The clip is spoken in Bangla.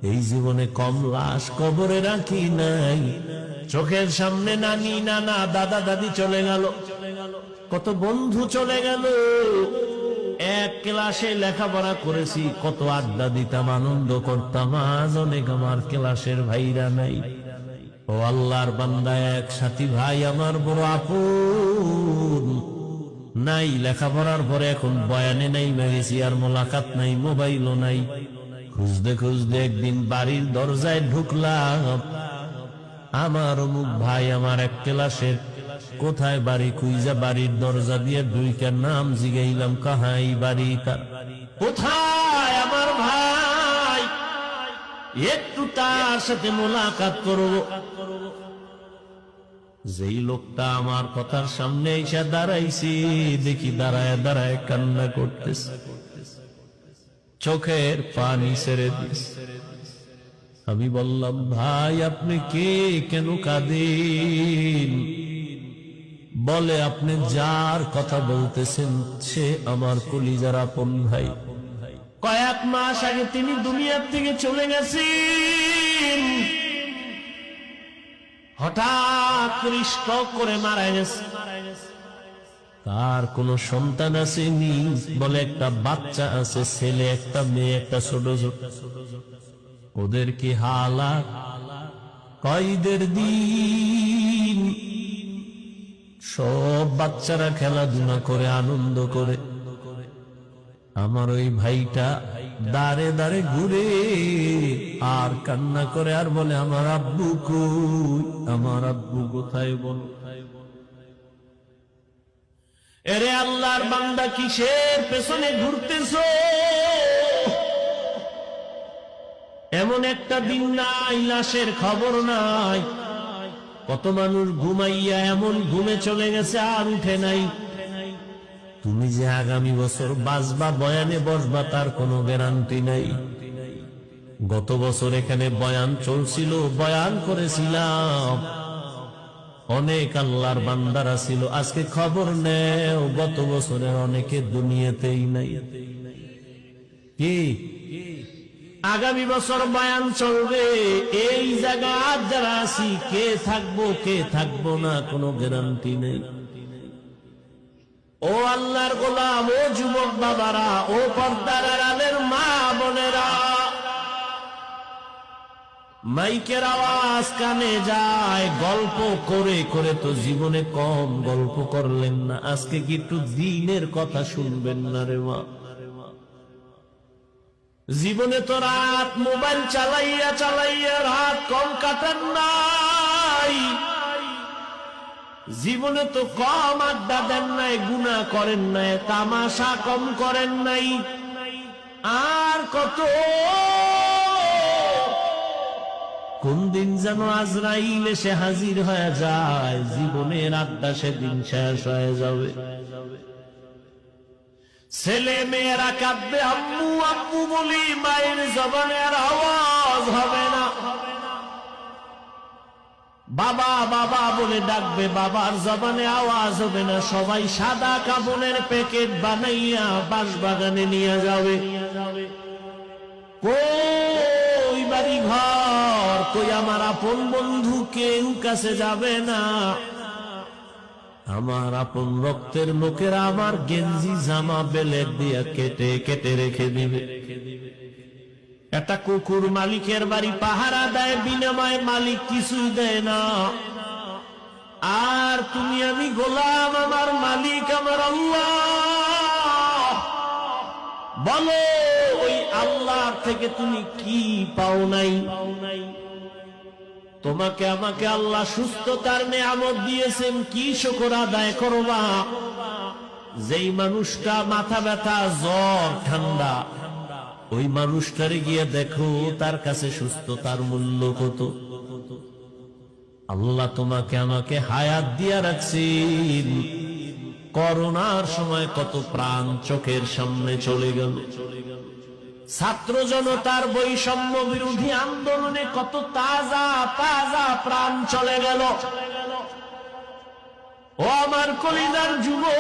এই জীবনে কম লাশ কবরে রাখি নাই। চোখের সামনে নানি নানা দাদা দাদি চলে গেল, কত বন্ধু চলে গেল, এক ক্লাসে লেখাপড়া করেছি, কত আড্ডা দিতাম, আনন্দ করতাম, আজ অনেক আমার ক্লাসের ভাইরা নাই। ও আল্লাহর বান্দা, এক সাথী ভাই আমার বড় আপন নাই, লেখাপড়ার পরে এখন বয়ানে নাই মেরেছি, আর মোলাকাত নাই, মোবাইলও নাই। খুঁজতে খুঁজতে একদিন বাড়ির দরজায় ঢুকলাম, আমার অমুক ভাই আমার এক ক্লাসের, কোথায় বাড়ি খুঁজা বাড়ির দরজা দিয়ে ঢুইকার নাম জিগাইলাম, কাহাই বাড়ি তার, কোথায় আমার ভাই, একটু তার সাথে মোলাকাত করব। যেই লোকটা আমার কথার সামনে এসে দাঁড়াইছি, দেখি দাঁড়ায় দাঁড়ায় কান্না করতেছে, চোখের পানি ছেড়ে দিস। আমি বললাম, ভাই আপনি কে, কেন কাঁদেন? বলে, আপনি যার কথা বলতেছেন সে আমার কলিজার আপন ভাই। কয়েক মাস আগে তিনি দুনিয়ার থেকে চলে গেছেন, হঠাৎ স্ট্রোক করে মারা গেছে। তার কোনো সন্তান আসেনি, বলে একটা বাচ্চা আছে, ছেলে একটা মেয়ে একটা ছোট ছোট। ওদের কি হালাত, কয়দের দিন, সব বাচ্চারা খেলাধুলা করে আনন্দ করে, আমার ওই ভাইটা দাঁড়ে দাঁড়ে ঘুরে আর কান্না করে আর বলে, আমার আব্বু কই, আমার আব্বু কোথায় বল। এরে আল্লাহর বান্দা, কিসের পেছনে ঘুরতেছো? এমন একটা দিন নাই লাশের খবর নাই। কত মানুষ ঘুমাইয়া এমন ঘুমে চলে গেছে আর উঠে নাই। তুমি যে আগামী বছর বাঁচবা, বয়ানে বসবা, তার কোনো গ্যারান্টি নাই। গত বছর এখানে বয়ান চলছিল, বয়ান করেছিলাম, অনেক আল্লাহর বান্দারা ছিল। আজকে খবর নেও, গত বছরের অনেকে দুনিয়াতেই নাই। কি আগামী বছর বয়ান চলবে, এই জায়গা যারা আছি, কে থাকবো কে থাকবো না কোনো গ্যারান্টি নেই। ও আল্লাহর গোলাম, ও যুবক বাবারা, ও পর্দার আড়ালের মা বোনেরা, মাইকের আওয়াজ কানে যায়, গল্প করে করে তো জীবনে কম গল্প করলেন না, আজকে কি একটু দিনের কথা শুনবেন না রে মা? জীবনে তো রাত মোবাইল চালাইয়া চালাইয়া রাত কম কাটান নাই, জীবনে তো কম আড্ডা দেন নাই, গুনাহ করেন নাই, তামাশা কম করেন নাই, আর কত কোন দিন যেন আজরাইল এসে হাজির হয়ে যায়, জীবনের আড্ডা সেদিন শেষ হয়ে যাবে। ছেলে মেয়েরা কাঁদবে, আম্মু আম্মু বলি, মায়ের জবানের আওয়াজ হবে না। বাবা বাবা বলে ডাকবে, বাবার জবানে আওয়াজ হবে না। সবাই সাদা কাপড়ের প্যাকেট বানাইয়া বাঁশবাগানে নিয়ে যাবে। কই বাড়ি ঘর, কই আমার আপন বন্ধু, কেউ কাছে যাবে না। আমার আপন রক্তের লোকেরা আমার গেঞ্জি জামা বেলেট দিয়া কেটে কেটে রেখে দিবে। একটা কুকুর মালিকের বাড়ি পাহারা দেয়, বিনিময়ে মালিক কিছুই দেয় না। আর তুমি আমি গোলাম, আমার মালিক আমার আল্লাহ। বলো, ওই আল্লাহ থেকে তুমি কি পাও নাই? তোমাকে আমাকে আল্লাহ সুস্থতার নেয়ামত দিয়েছেন, কি শুকর আদায় করবা? যেই মানুষটা মাথা ব্যথা, জ্বর, ঠান্ডা, ওই মানুষটারে গিয়ে দেখো, তার কাছে সুস্থতার মূল্য কত। আল্লাহ তোমাকে আমাকে হায়াত দিয়া রাখছেন। করোনার সময় কত প্রাণ চোখের সামনে চলে গেল। ছাত্র জনতার বৈষম্য বিরোধী আন্দোলনে কত তাজা তাজা প্রাণ চলে গেল। ও আমার কলিজার যুবক,